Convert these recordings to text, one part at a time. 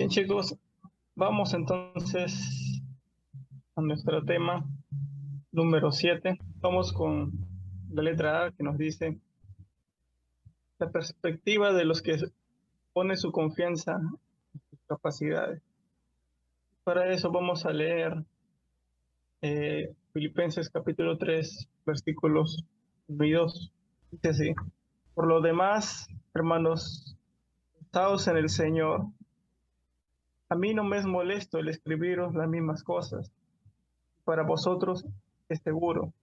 Bien, chicos, vamos entonces a nuestro tema número 7. Vamos con la letra A, que nos dice la perspectiva de los que ponen su confianza en sus capacidades. Para eso vamos a leer Filipenses capítulo 3, versículos 1 y 2. Dice así: por lo demás, hermanos, estaos en el Señor. A mí no me es molesto el escribiros las mismas cosas. Para vosotros es seguro.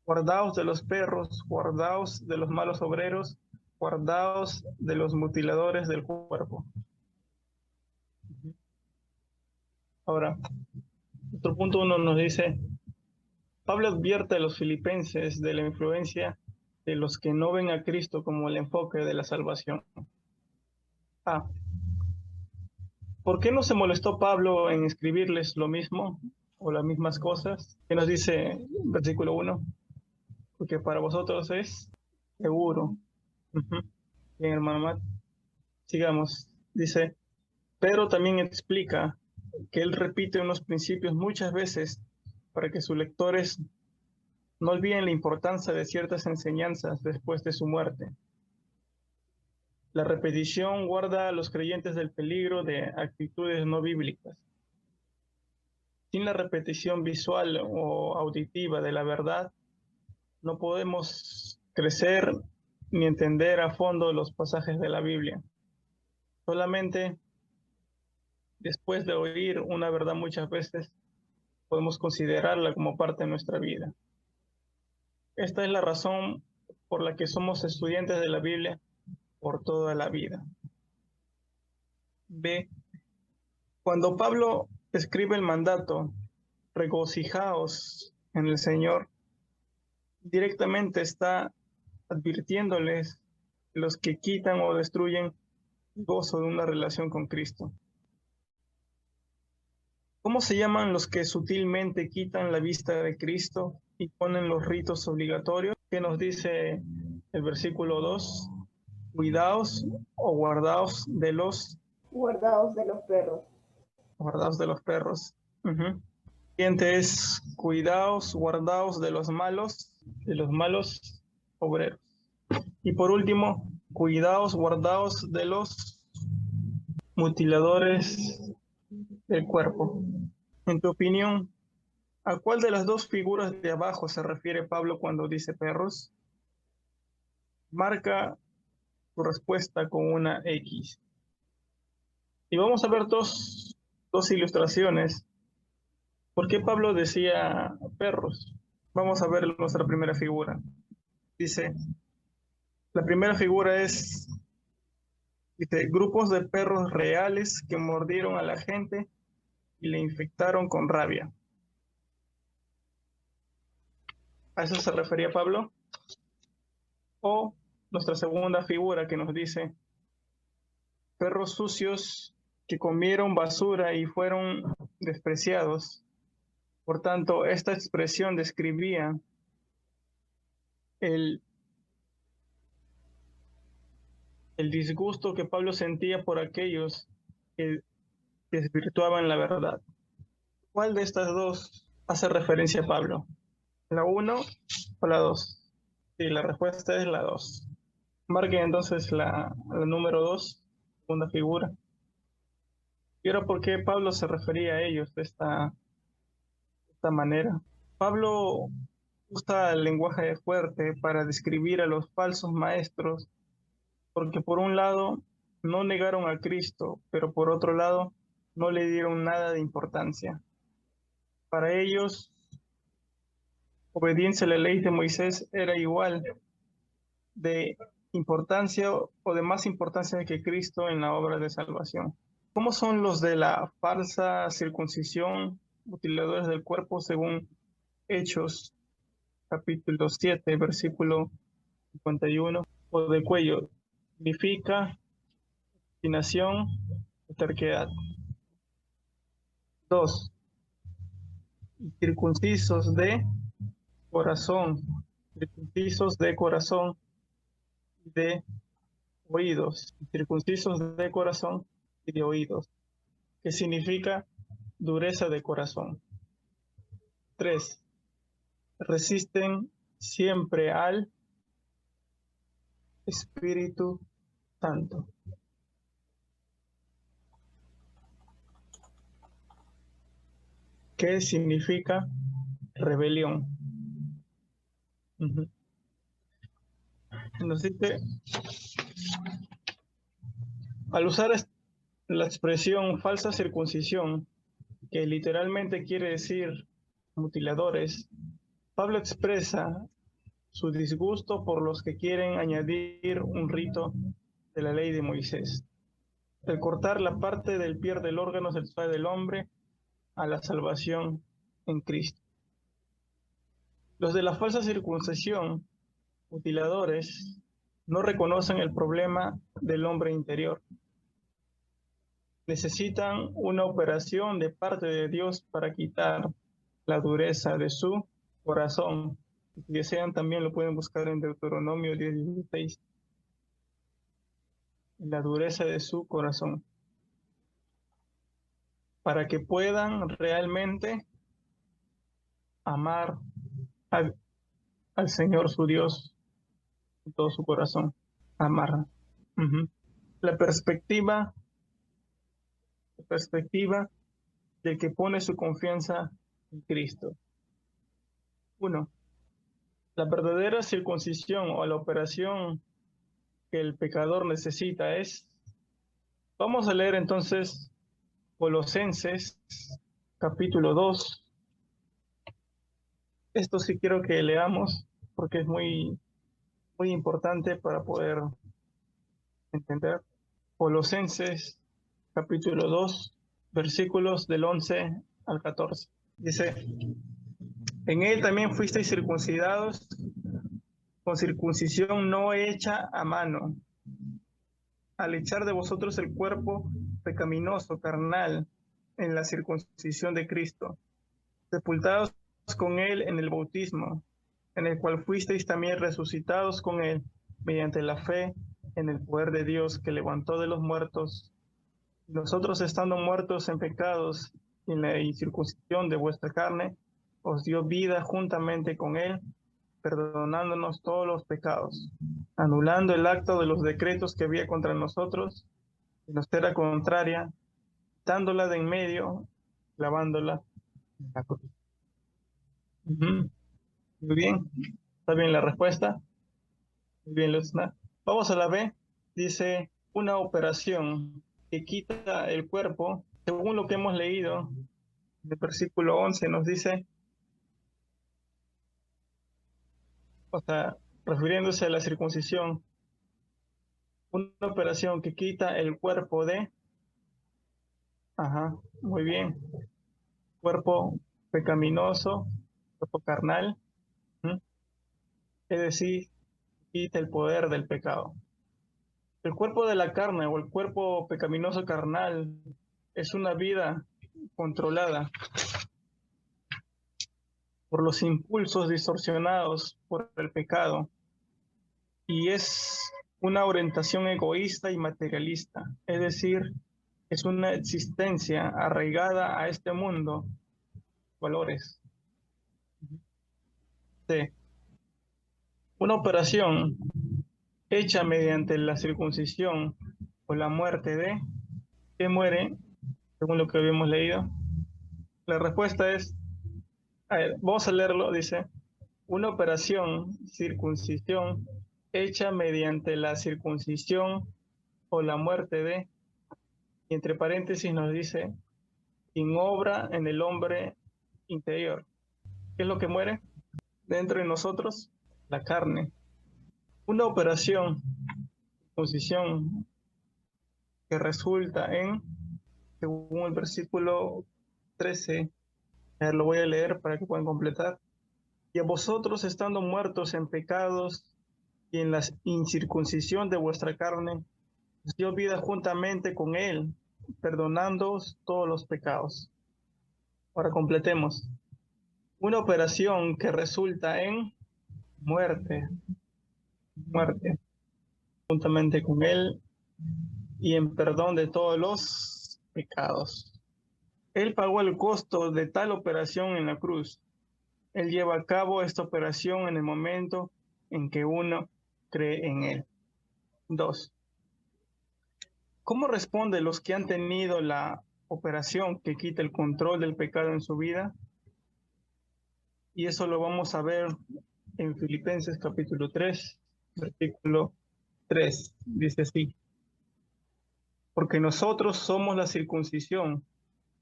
Guardaos de los perros, guardaos de los malos obreros, guardaos de los mutiladores del cuerpo. Ahora, nuestro punto 1 nos dice: Pablo advierte a los filipenses de la influencia de los que no ven a Cristo como el enfoque de la salvación. ¿Por qué no se molestó Pablo en escribirles lo mismo o las mismas cosas? ¿Qué nos dice versículo 1? Porque para vosotros es seguro. Bien, hermano Matt, sigamos. Dice, pero también explica que él repite unos principios muchas veces para que sus lectores no olviden la importancia de ciertas enseñanzas después de su muerte. La repetición guarda a los creyentes del peligro de actitudes no bíblicas. Sin la repetición visual o auditiva de la verdad, no podemos crecer ni entender a fondo los pasajes de la Biblia. Solamente después de oír una verdad muchas veces, podemos considerarla como parte de nuestra vida. Esta es la razón por la que somos estudiantes de la Biblia por toda la vida. B. Cuando Pablo escribe el mandato, regocijaos en el Señor, directamente está advirtiéndoles los que quitan o destruyen el gozo de una relación con Cristo. ¿Cómo se llaman los que sutilmente quitan la vista de Cristo y ponen los ritos obligatorios? ¿Qué nos dice el versículo 2? Cuidaos o guardaos de los... Guardaos de los perros. Guardaos de los perros. Siguiente es cuidaos, guardaos de los malos obreros. Y por último, cuidaos, guardaos de los mutiladores del cuerpo. En tu opinión, ¿a cuál de las dos figuras de abajo se refiere Pablo cuando dice perros? Marca tu respuesta con una X. Y vamos a ver dos ilustraciones. ¿Por qué Pablo decía perros? Vamos a ver nuestra primera figura. Dice, la primera figura dice, grupos de perros reales que mordieron a la gente y le infectaron con rabia. ¿A eso se refería Pablo? O nuestra segunda figura que nos dice, perros sucios que comieron basura y fueron despreciados. Por tanto, esta expresión describía el disgusto que Pablo sentía por aquellos que desvirtuaban la verdad. ¿Cuál de estas dos hace referencia a Pablo? ¿La 1 o la 2? Sí, la respuesta es la 2. Marquen entonces la número 2, segunda figura. ¿Y ahora por qué Pablo se refería a ellos de esta manera? Pablo usa el lenguaje fuerte para describir a los falsos maestros, porque por un lado no negaron a Cristo, pero por otro lado no le dieron nada de importancia. Para ellos, obediencia a la ley de Moisés era igual de importancia o de más importancia que Cristo en la obra de salvación. ¿Cómo son los de la falsa circuncisión, mutiladores del cuerpo, según Hechos, capítulo 7, versículo 51? O de cuello, significa obstinación o terquedad. 2. Circuncisos de corazón, de oídos, circuncisos de corazón y de oídos, que significa dureza de corazón. 3. Resisten siempre al Espíritu Santo. ¿Qué significa rebelión? Nos dice, al usar la expresión falsa circuncisión, que literalmente quiere decir mutiladores, Pablo expresa su disgusto por los que quieren añadir un rito de la ley de Moisés, el cortar la parte del pie del órgano sexual del hombre a la salvación en Cristo. Los de la falsa circuncisión, mutiladores, no reconocen el problema del hombre interior. Necesitan una operación de parte de Dios para quitar la dureza de su corazón. Si desean, también lo pueden buscar en Deuteronomio 10:16. La dureza de su corazón. Para que puedan realmente amar al Señor su Dios con todo su corazón. Amar. La perspectiva del que pone su confianza en Cristo. 1. La verdadera circuncisión o la operación que el pecador necesita es... Vamos a leer entonces Colosenses capítulo 2. Esto sí quiero que leamos porque es muy importante para poder entender. Colosenses capítulo 2, versículos del 11 al 14. Dice, en él también fuisteis circuncidados con circuncisión no hecha a mano, al echar de vosotros el cuerpo pecaminoso, carnal, en la circuncisión de Cristo, sepultados con él en el bautismo, en el cual fuisteis también resucitados con él, mediante la fe en el poder de Dios que levantó de los muertos. Nosotros, estando muertos en pecados y en la incircuncisión de vuestra carne, os dio vida juntamente con él, perdonándonos todos los pecados, anulando el acto de los decretos que había contra nosotros, y nos era contraria, quitándola de en medio, clavándola en la cruz. Muy bien. ¿Está bien la respuesta? Muy bien, Luzna. Vamos a la B. Dice, una operación que quita el cuerpo, según lo que hemos leído, el versículo 11 nos dice, o sea, refiriéndose a la circuncisión, una operación que quita el cuerpo de, muy bien, cuerpo pecaminoso, cuerpo carnal, es decir, quita el poder del pecado. El cuerpo de la carne o el cuerpo pecaminoso carnal es una vida controlada por los impulsos distorsionados por el pecado y es una orientación egoísta y materialista, es decir, es una existencia arraigada a este mundo, valores. C. Una operación hecha mediante la circuncisión o la muerte de, ¿qué muere? Según lo que habíamos leído. La respuesta es, a ver, vamos a leerlo, dice, una operación, circuncisión, hecha mediante la circuncisión o la muerte de, y entre paréntesis nos dice, sin obra en el hombre interior. ¿Qué es lo que muere dentro de nosotros? La carne. Una operación, circuncisión, que resulta en, según el versículo 13, lo voy a leer para que puedan completar. Y a vosotros, estando muertos en pecados y en la incircuncisión de vuestra carne, os dio vida juntamente con él, perdonándoos todos los pecados. Ahora completemos. Una operación que resulta en muerte, juntamente con él, y en perdón de todos los pecados. Él pagó el costo de tal operación en la cruz. Él lleva a cabo esta operación en el momento en que uno cree en Él. 2. ¿Cómo responden los que han tenido la operación que quita el control del pecado en su vida? Y eso lo vamos a ver en Filipenses capítulo 3, versículo 3. Dice así: porque nosotros somos la circuncisión,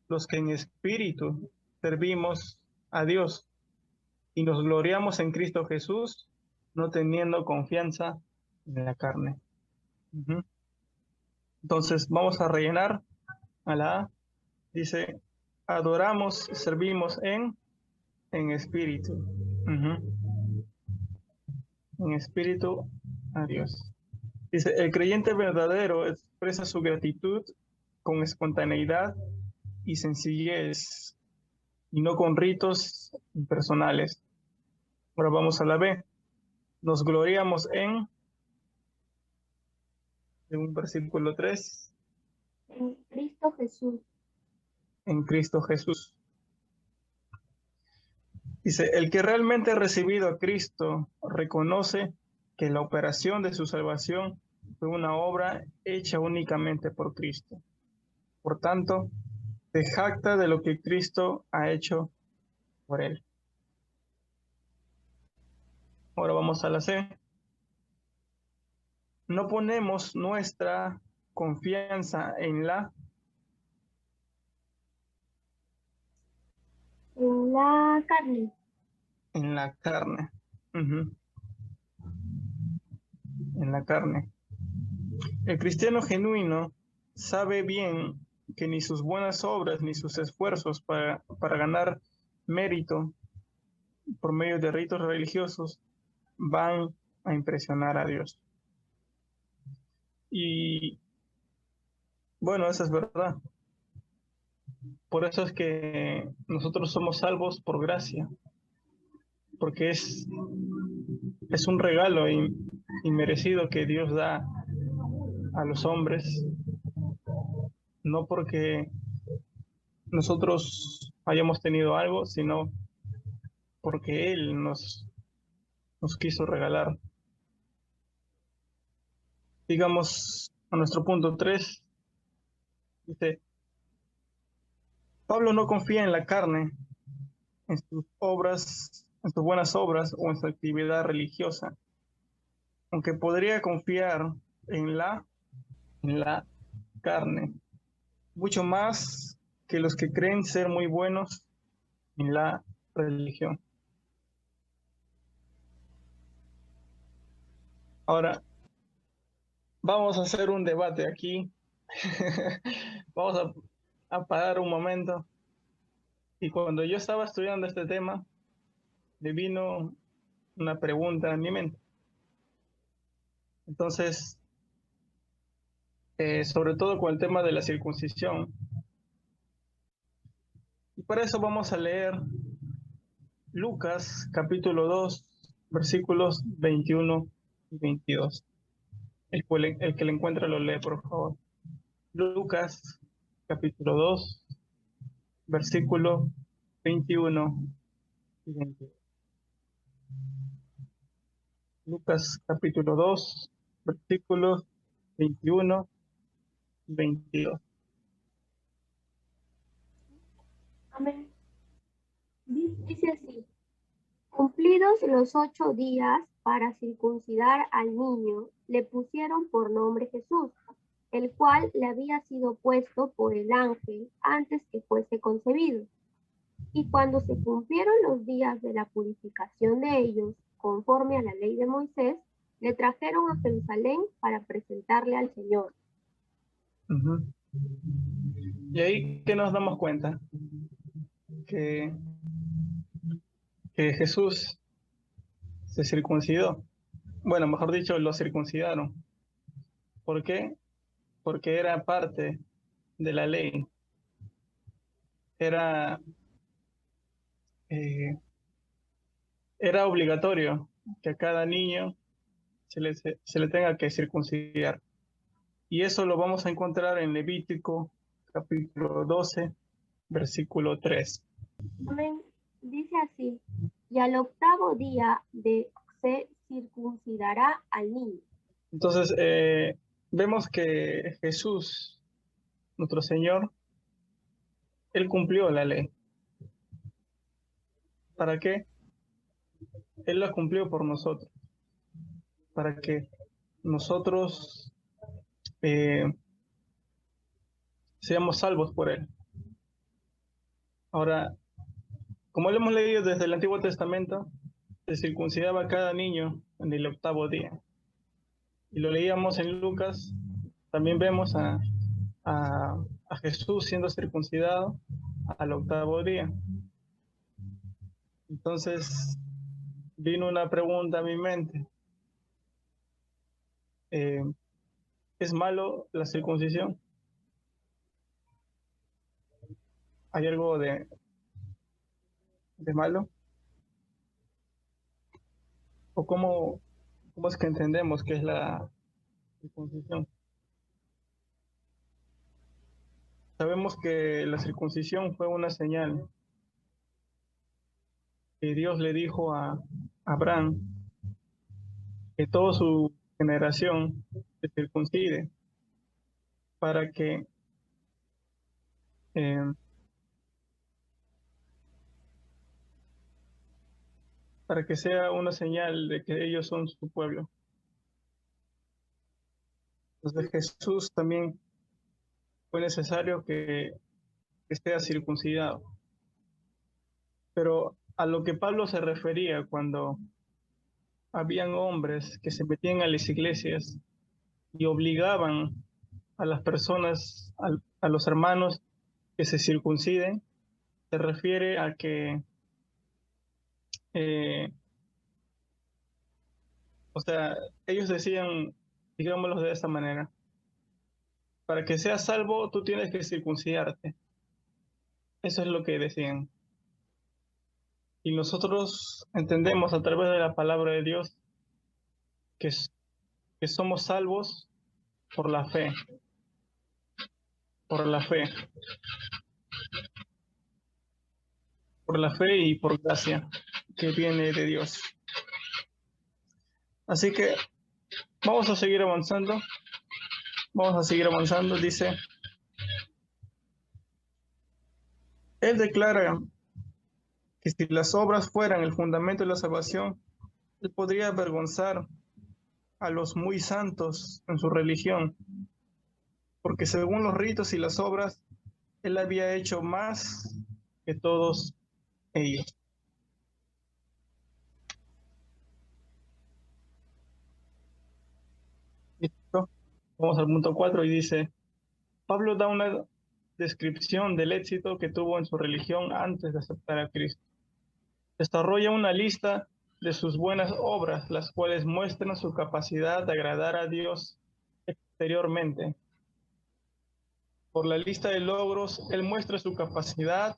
los que en espíritu servimos a Dios y nos gloriamos en Cristo Jesús, no teniendo confianza en la carne. Uh-huh. Entonces vamos a rellenar a la A. Dice, adoramos, servimos en espíritu. Uh-huh. En espíritu a Dios. Dice, el creyente verdadero expresa su gratitud con espontaneidad y sencillez, y no con ritos impersonales. Ahora vamos a la B. Nos gloriamos en un versículo 3. En Cristo Jesús. En Cristo Jesús. Dice, el que realmente ha recibido a Cristo reconoce que la operación de su salvación fue una obra hecha únicamente por Cristo. Por tanto, se jacta de lo que Cristo ha hecho por él. Ahora vamos a la C. No ponemos nuestra confianza en la carne. En la carne. Uh-huh. En la carne. El cristiano genuino sabe bien que ni sus buenas obras ni sus esfuerzos para ganar mérito por medio de ritos religiosos van a impresionar a Dios. Y bueno, eso es verdad. Por eso es que nosotros somos salvos por gracia, porque es un regalo inmerecido que Dios da a los hombres, no porque nosotros hayamos tenido algo, sino porque Él nos quiso regalar. Digamos, a nuestro punto 3, dice, Pablo no confía en la carne, en sus obras, en sus buenas obras o en su actividad religiosa, aunque podría confiar en la carne, mucho más que los que creen ser muy buenos en la religión. Ahora, vamos a hacer un debate aquí. Vamos a parar un momento. Y cuando yo estaba estudiando este tema, me vino una pregunta en mi mente. Entonces, sobre todo con el tema de la circuncisión. Y para eso vamos a leer Lucas capítulo 2, versículos 21 y 22. El que le encuentre lo lee, por favor. Lucas capítulo 2, versículo 21 y 22. Lucas capítulo 2, versículos 21 y 22. Amén. Dice así, cumplidos los 8 días para circuncidar al niño, le pusieron por nombre Jesús, el cual le había sido puesto por el ángel antes que fuese concebido. Y cuando se cumplieron los días de la purificación de ellos, conforme a la ley de Moisés, le trajeron a Jerusalén para presentarle al Señor. Uh-huh. Y ahí que nos damos cuenta que Jesús se circuncidó. Bueno, mejor dicho, lo circuncidaron. ¿Por qué? Porque era parte de la ley. Era obligatorio que a cada niño se le tenga que circuncidar. Y eso lo vamos a encontrar en Levítico capítulo 12, versículo 3. Amén. Dice así, y al octavo día se circuncidará al niño. Entonces, vemos que Jesús, nuestro Señor, Él cumplió la ley. ¿Para qué? Él la cumplió por nosotros, para que nosotros seamos salvos por Él. Ahora, como lo hemos leído desde el Antiguo Testamento, se circuncidaba a cada niño en el octavo día. Y lo leíamos en Lucas, también vemos a Jesús siendo circuncidado al octavo día. Entonces vino una pregunta a mi mente. ¿Es malo la circuncisión? ¿Hay algo de malo? ¿O cómo es que entendemos qué es la circuncisión? Sabemos que la circuncisión fue una señal que Dios le dijo a Abraham que toda su generación se circuncide para eh, para que sea una señal de que ellos son su pueblo. Entonces Jesús también fue necesario que sea circuncidado. Pero a lo que Pablo se refería cuando habían hombres que se metían a las iglesias y obligaban a las personas, a los hermanos que se circunciden, se refiere a que, eh, o sea, ellos decían, digámoslo de esta manera, para que seas salvo tú tienes que circuncidarte. Eso es lo que decían. Y nosotros entendemos a través de la palabra de Dios que, que somos salvos por la fe, por la fe, por la fe y por gracia que viene de Dios. Así que vamos a seguir avanzando, dice, él declara que si las obras fueran el fundamento de la salvación, él podría avergonzar a los muy santos en su religión, porque según los ritos y las obras, él había hecho más que todos ellos. ¿Listo? Vamos al punto 4 y dice, Pablo da una descripción del éxito que tuvo en su religión antes de aceptar a Cristo. Desarrolla una lista de sus buenas obras, las cuales muestran su capacidad de agradar a Dios exteriormente. Por la lista de logros, él muestra su capacidad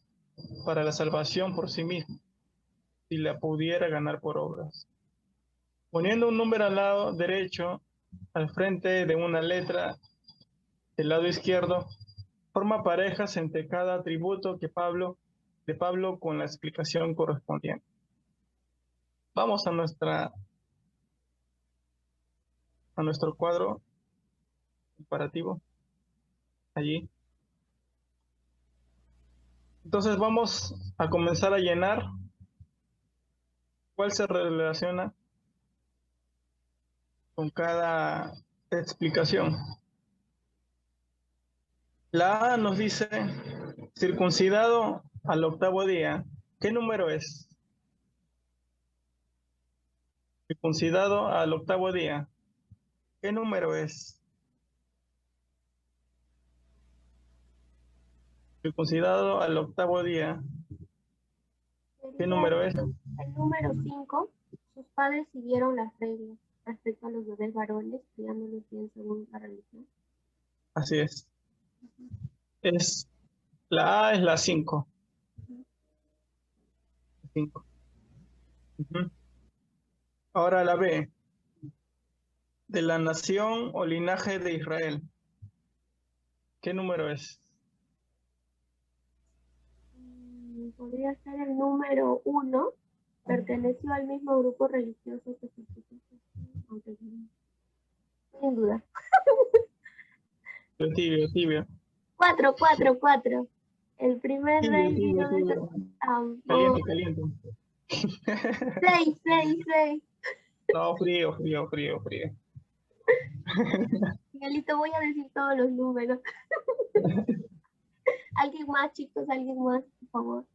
para la salvación por sí mismo, si la pudiera ganar por obras. Poniendo un número al lado derecho, al frente de una letra del lado izquierdo, forma parejas entre cada atributo de Pablo con la explicación correspondiente. Vamos a nuestro cuadro comparativo allí. Entonces vamos a comenzar a llenar cuál se relaciona con cada explicación. La A nos dice circuncidado al octavo día. ¿Qué número es? Circuncidado al octavo día. ¿Qué número es? Circuncidado al octavo día. ¿Qué Sería número es? el número 5. Sus padres siguieron las reglas respecto a los bebés varones, criándolos bien según la religión. Así es. La A es la 5. Ahora la B. De la nación o linaje de Israel. ¿Qué número es? Podría ser el número 1. Perteneció al mismo grupo religioso que aunque sin duda. Tibio, tibio. 4, 4, 4. El primer Tibio, rey tibio, vino de tibio. oh, Caliente, caliente. 6, 6, 6. No, frío, frío, frío, frío. Miguelito, voy a decir todos los números. Alguien más, chicos, alguien más, por favor.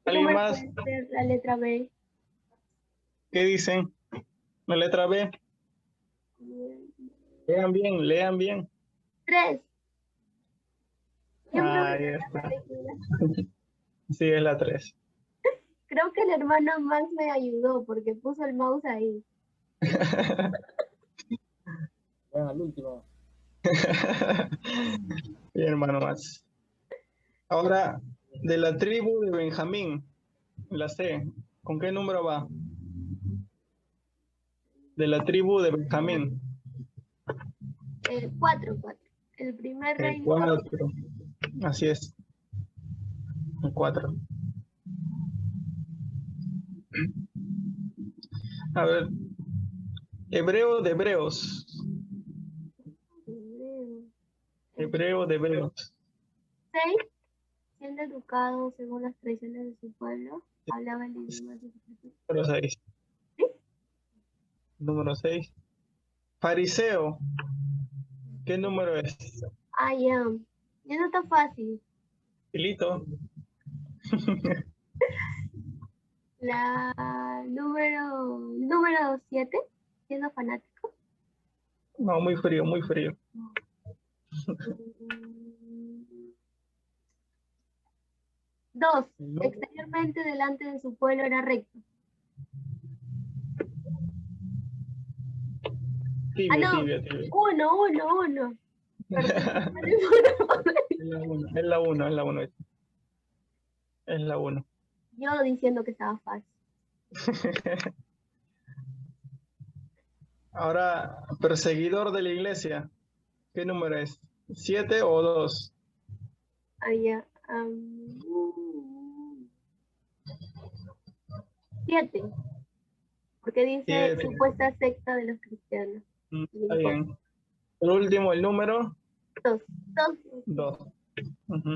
¿Qué ¿Alguien número más? puede ser la letra B? ¿Qué dicen? La letra B. Lean bien, lean bien. 3. Siempre me Ahí sale está. elegida. Sí, es la 3. Creo que el hermano Max me ayudó porque puso el mouse ahí. Vean al último. Bien, hermano más. Ahora, de la tribu de Benjamín, la C, ¿con qué número va? De la tribu de Benjamín, 4, 4. El primer el rey. 4. Así es, el 4. A ver, hebreo de hebreos. Hebreo de hebreos. 6. Siendo educado según las tradiciones de su pueblo, hablaba el idioma de su pueblo. Número 6. ¿Sí? Número 6. Fariseo, ¿qué número es? Ah, ya. Ya no está fácil. Filito. La número 7, siendo fanático. No, muy frío, muy frío. 2. No, Exteriormente delante de su pueblo era recto. Ah, tibio, no. tibio, tibio. 1, 1, 1. Perdón. Es la 1, es la 1, es la 1. Es la 1. Yo diciendo que estaba fácil. Ahora, perseguidor de la iglesia, ¿qué número es? ¿7 o 2? Ah, ya. 7. Porque dice 7. supuesta secta de los cristianos. Está bien. Por último, el número 2. 2. 2.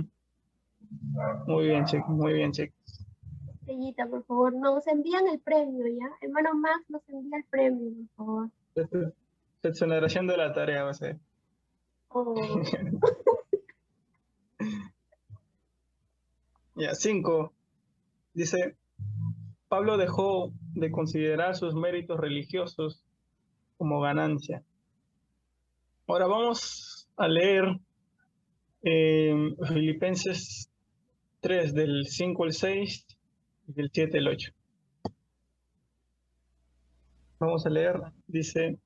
Muy bien, chicos, muy bien, chicos. Estrellita, por favor, nos envían el premio, ¿ya? Hermano Max nos envía el premio, por favor. Exoneración de la tarea, va a ser. Oh. Ya, 5. Dice, Pablo dejó de considerar sus méritos religiosos como ganancia. Ahora vamos a leer Filipenses 3, del 5 al 6 y del 7 al 8. Vamos a leer, dice,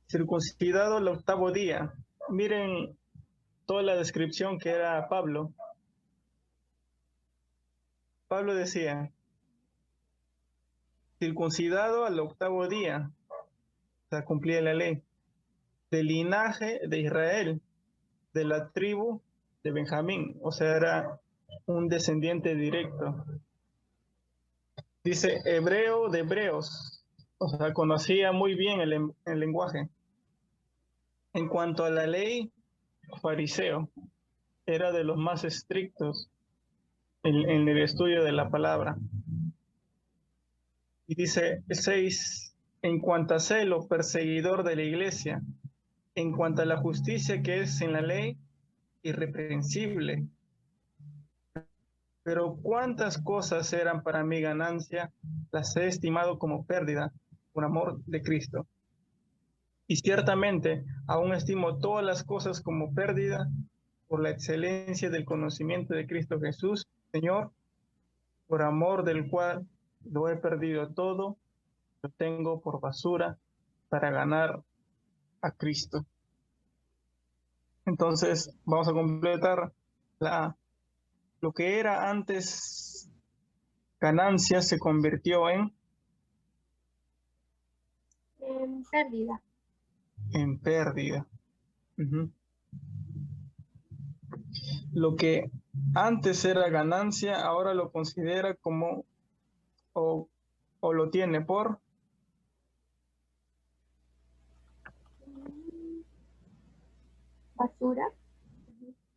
circuncidado el 8º día. Miren toda la descripción que era Pablo. Pablo decía, circuncidado al 8º día, o sea, cumplía la ley, del linaje de Israel, de la tribu de Benjamín, o sea, era un descendiente directo. Dice, hebreo de hebreos, o sea, conocía muy bien el lenguaje. En cuanto a la ley, fariseo, era de los más estrictos en el estudio de la palabra. Y dice 6, en cuanto a celo, perseguidor de la iglesia, en cuanto a la justicia que es en la ley, irreprensible. Pero cuántas cosas eran para mi ganancia, las he estimado como pérdida por amor de Cristo. Y ciertamente aún estimo todas las cosas como pérdida por la excelencia del conocimiento de Cristo Jesús, Señor, por amor del cual lo he perdido todo, lo tengo por basura para ganar a Cristo. Entonces vamos a completar lo que era antes ganancia se convirtió Pérdida. en pérdida. Ujú. Lo que antes era ganancia, ahora lo considera como, o, o lo tiene basura.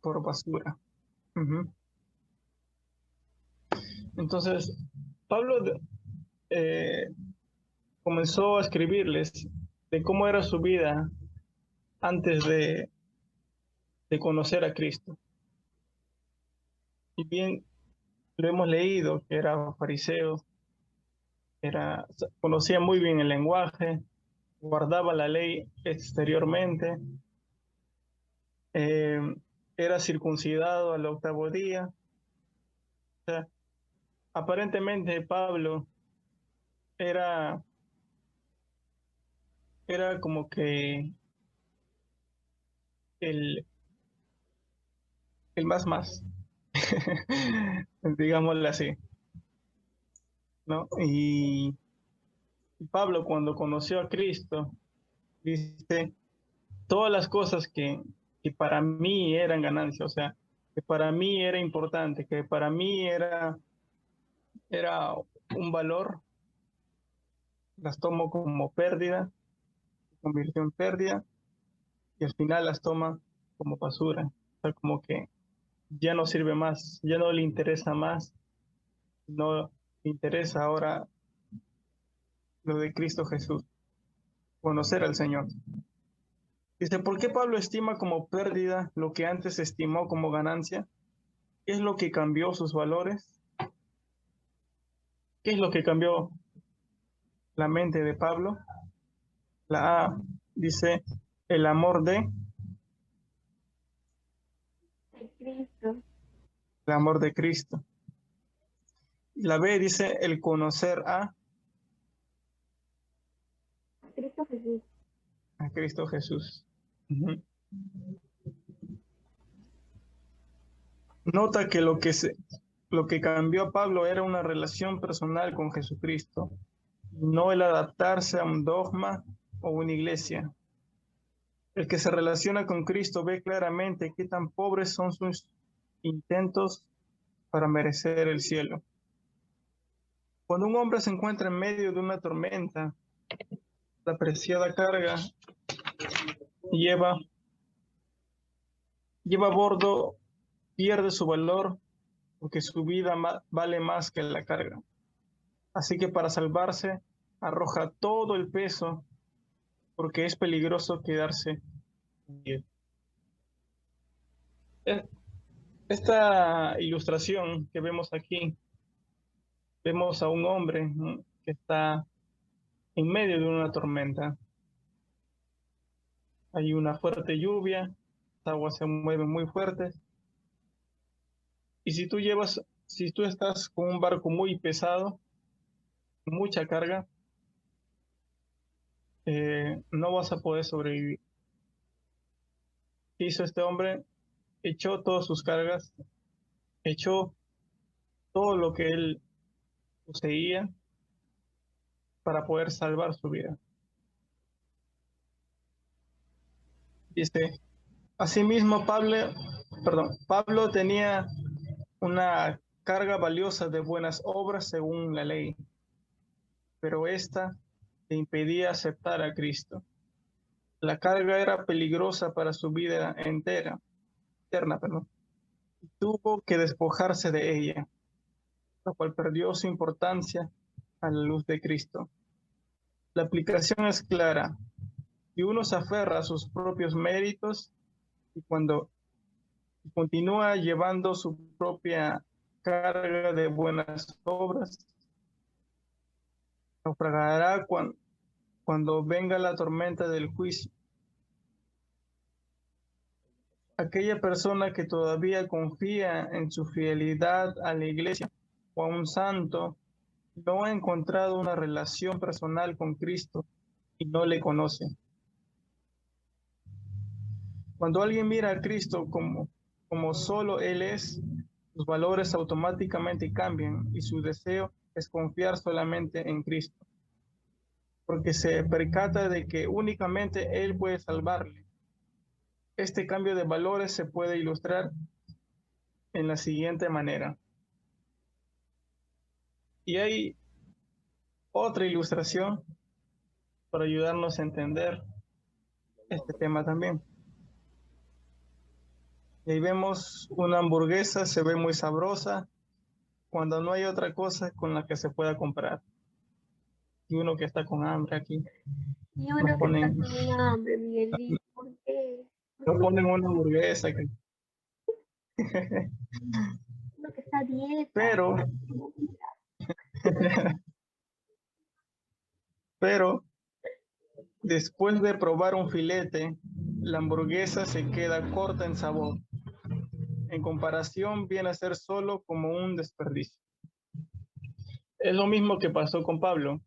por basura. Ujú. Entonces, Pablo eh, comenzó a escribirles de cómo era su vida antes de conocer a Cristo. Y bien, lo hemos leído, que era fariseo, conocía muy bien el lenguaje, guardaba la ley exteriormente, eh, era circuncidado al octavo día. O sea, aparentemente Pablo era, era como que el, el más, digámoslo así, ¿no? Y Pablo cuando conoció a Cristo, dice, todas las cosas que para mí eran ganancia, o sea, que para mí era importante, que para mí era un valor, las tomo como pérdida, se convirtió en pérdida, y al final las toma como basura, o sea, como que ya no sirve más, ya no le interesa más, no le interesa ahora lo de Cristo Jesús, conocer al Señor. Dice, ¿por qué Pablo estima como pérdida lo que antes estimó como ganancia? ¿Qué es lo que cambió sus valores? ¿Qué es lo que cambió la mente de Pablo? La A dice el amor De Cristo. el amor de Cristo. La B dice el conocer Cristo Jesús. a Cristo Jesús. Ujú. Nota que lo que cambió a Pablo era una relación personal con Jesucristo, no el adaptarse a un dogma o una iglesia. El que se relaciona con Cristo ve claramente qué tan pobres son sus intentos para merecer el cielo. Cuando un hombre se encuentra en medio de una tormenta, la preciada carga lleva, lleva a bordo, pierde su valor porque su vida vale más que la carga. Así que para salvarse, arroja todo el peso porque es peligroso quedarse hundido. Esta ilustración que vemos aquí, vemos a un hombre, ¿no?, que está en medio de una tormenta. Hay una fuerte lluvia, las aguas se mueven muy fuertes. Y si tú estás con un barco muy pesado, mucha carga, no vas a poder sobrevivir. ¿Qué hizo este hombre? Echó todas sus cargas, echó todo lo que él poseía para poder salvar su vida. Dice, asimismo Pablo tenía una carga valiosa de buenas obras según la ley, pero esta le impedía aceptar a Cristo. La carga era peligrosa para su vida eterna, perdón. Tuvo que despojarse de ella, lo cual perdió su importancia a la luz de Cristo. La aplicación es clara. Si uno se aferra a sus propios méritos y cuando continúa llevando su propia carga de buenas obras, naufragará cuando venga la tormenta del juicio. Aquella persona que todavía confía en su fidelidad a la iglesia o a un santo no ha encontrado una relación personal con Cristo y no le conoce. Cuando alguien mira a Cristo como solo Él es, sus valores automáticamente cambian y su deseo es confiar solamente en Cristo, porque se percata de que únicamente Él puede salvarle. Este cambio de valores se puede ilustrar en la siguiente manera. Y hay otra ilustración para ayudarnos a entender este tema también. Y ahí vemos una hamburguesa, se ve muy sabrosa, cuando no hay otra cosa con la que se pueda comprar. Y uno que está con hambre aquí, Y nos uno que está ponen, con hambre, Miguelito, ¿por qué? nos ponen una hamburguesa. Uno que está a dieta. Pero, pero, después de probar un filete, la hamburguesa se queda corta en sabor. En comparación, viene a ser solo como un desperdicio. Es lo mismo que pasó con Pablo.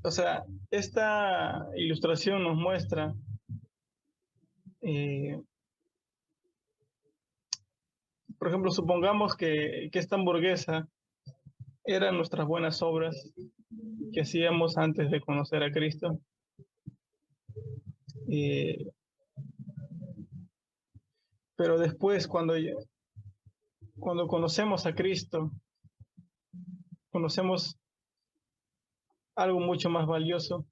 O sea, esta ilustración nos muestra por ejemplo, supongamos que esta hamburguesa eran nuestras buenas obras que hacíamos antes de conocer a Cristo. Pero después, cuando conocemos a Cristo, conocemos algo mucho más valioso,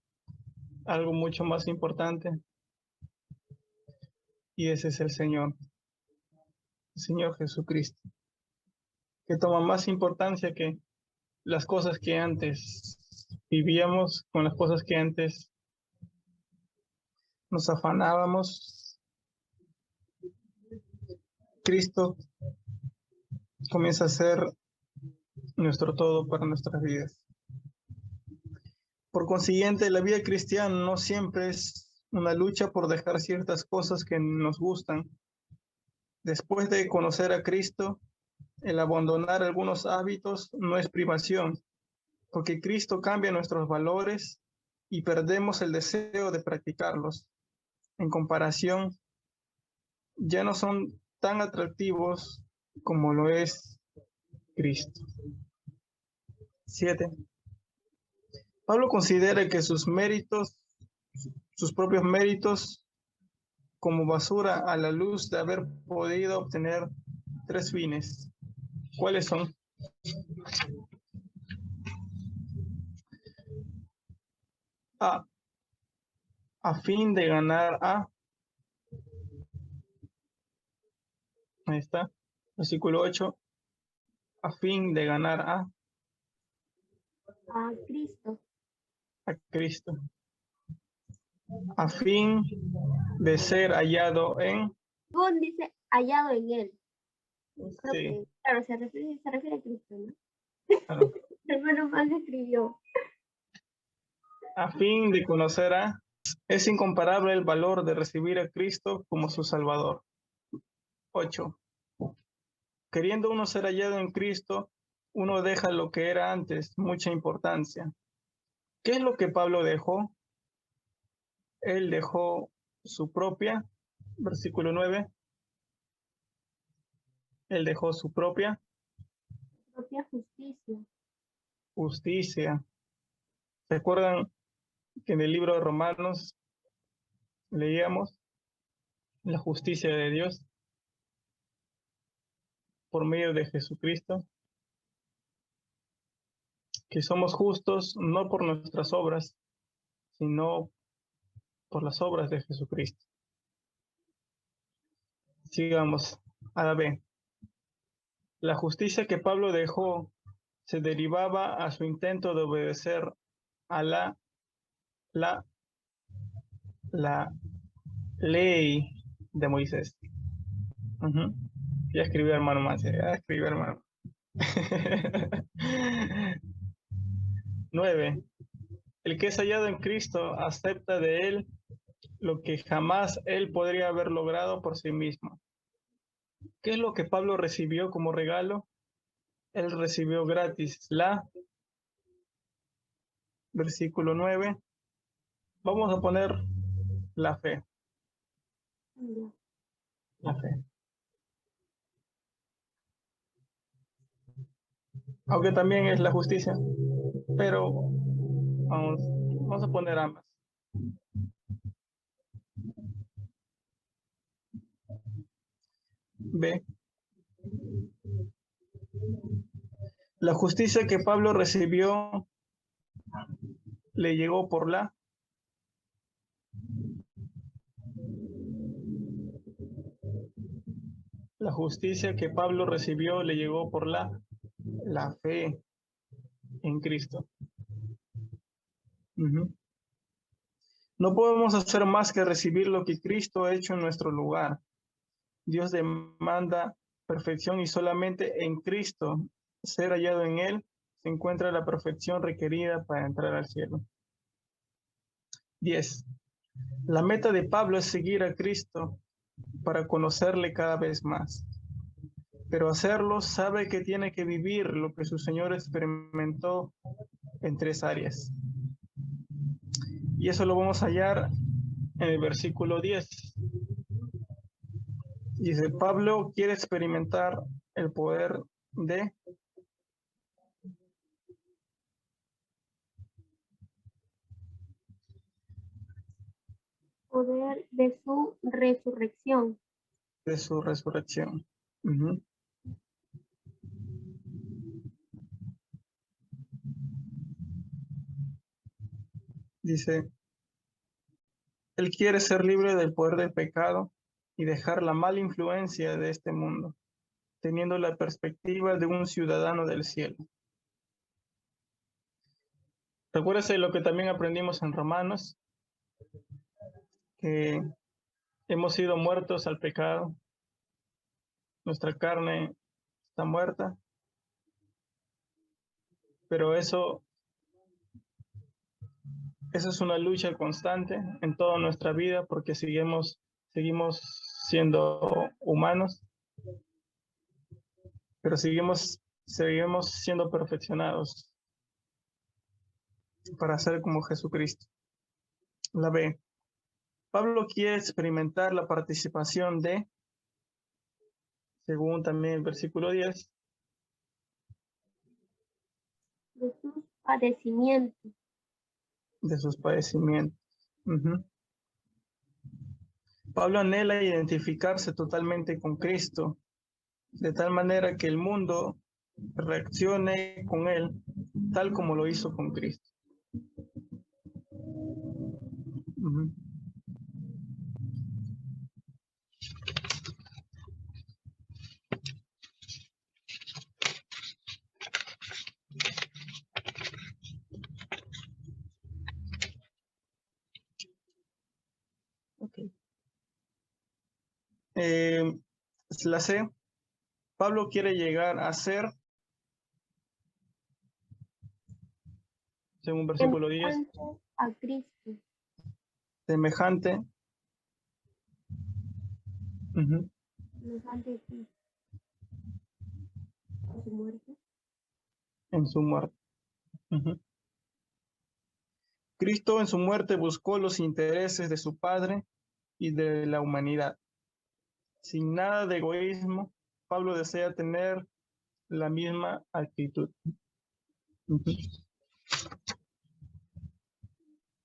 algo mucho más importante, y ese es el Señor Jesucristo, que toma más importancia que las cosas que antes vivíamos, con las cosas que antes nos afanábamos. Cristo comienza a ser nuestro todo para nuestras vidas. Por consiguiente, la vida cristiana no siempre es una lucha por dejar ciertas cosas que nos gustan. Después de conocer a Cristo, el abandonar algunos hábitos no es privación, porque Cristo cambia nuestros valores y perdemos el deseo de practicarlos. En comparación, ya no son tan atractivos como lo es Cristo. 7. Pablo considera que sus propios méritos, como basura a la luz de haber podido obtener 3 fines. ¿Cuáles son? A fin de ganar ahí está, versículo 8, a fin de ganar A Cristo. a Cristo, a fin de ser hallado en, Bon dice hallado en él. Creo sí, que, claro, se refiere a Cristo, ¿no? claro, El hermano más escribió. a fin de conocer es incomparable el valor de recibir a Cristo como su Salvador. 8. Queriendo uno ser hallado en Cristo, uno deja lo que era antes, mucha importancia. ¿Qué es lo que Pablo dejó? Él dejó su propia, versículo 9, él dejó su propia Justicia. justicia. ¿Recuerdan que en el libro de Romanos leíamos la justicia de Dios por medio de Jesucristo? Que somos justos no por nuestras obras, sino por las obras de Jesucristo. Sigamos a la B. La justicia que Pablo dejó se derivaba a su intento de obedecer a la ley de Moisés. Ya escribió hermano más, ya escribió hermano. 9. El que es hallado en Cristo acepta de él lo que jamás él podría haber logrado por sí mismo. ¿Qué es lo que Pablo recibió como regalo? Él recibió gratis versículo 9. Vamos a poner la fe. La fe. Aunque también es la justicia, pero vamos a poner ambas. B. La justicia que Pablo recibió le llegó por la. La justicia que Pablo recibió le llegó por la fe en Cristo. No podemos hacer más que recibir lo que Cristo ha hecho en nuestro lugar. Dios demanda perfección y solamente en Cristo, ser hallado en Él, se encuentra la perfección requerida para entrar al cielo. 10. La meta de Pablo es seguir a Cristo para conocerle cada vez más. Pero hacerlo sabe que tiene que vivir lo que su Señor experimentó en 3 áreas. Y eso lo vamos a hallar en el versículo 10. Dice, Pablo quiere experimentar el poder de su resurrección. De su resurrección. Dice, él quiere ser libre del poder del pecado y dejar la mala influencia de este mundo, teniendo la perspectiva de un ciudadano del cielo. Recuérdese lo que también aprendimos en Romanos, que hemos sido muertos al pecado, nuestra carne está muerta, pero eso es una lucha constante en toda nuestra vida porque seguimos siendo humanos, pero seguimos siendo perfeccionados para ser como Jesucristo. La B. Pablo quiere experimentar la participación de, según también el versículo 10, de sus padecimientos. De sus padecimientos. Pablo anhela identificarse totalmente con Cristo, de tal manera que el mundo reaccione con él, tal como lo hizo con Cristo. Okay. La C. Pablo quiere llegar a ser, según versículo 10, a Cristo. Semejante. Semejante a Cristo. ¿En su muerte? En su muerte. Cristo en su muerte buscó los intereses de su Padre y de la humanidad. Sin nada de egoísmo, Pablo desea tener la misma actitud.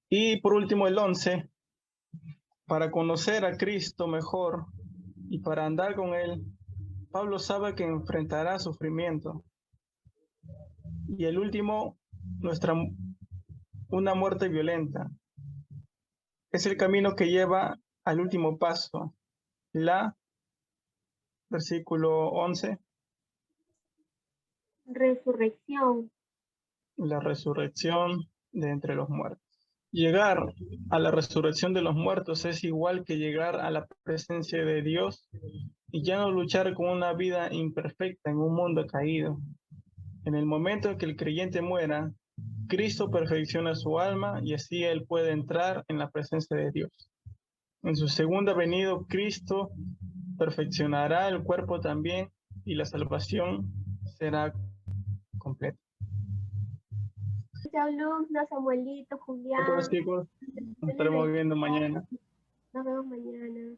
Y por último el 11, para conocer a Cristo mejor y para andar con Él, Pablo sabe que enfrentará sufrimiento. Y el último, una muerte violenta. Es el camino que lleva al último paso, versículo 11. Resurrección. La resurrección de entre los muertos. Llegar a la resurrección de los muertos es igual que llegar a la presencia de Dios y ya no luchar con una vida imperfecta en un mundo caído. En el momento en que el creyente muera, Cristo perfecciona su alma y así él puede entrar en la presencia de Dios. En su segunda venida, Cristo perfeccionará el cuerpo también y la salvación será completa. Alumnos, Samuelito, Julián. Todos chicos, nos estaremos viendo mañana. Nos vemos mañana.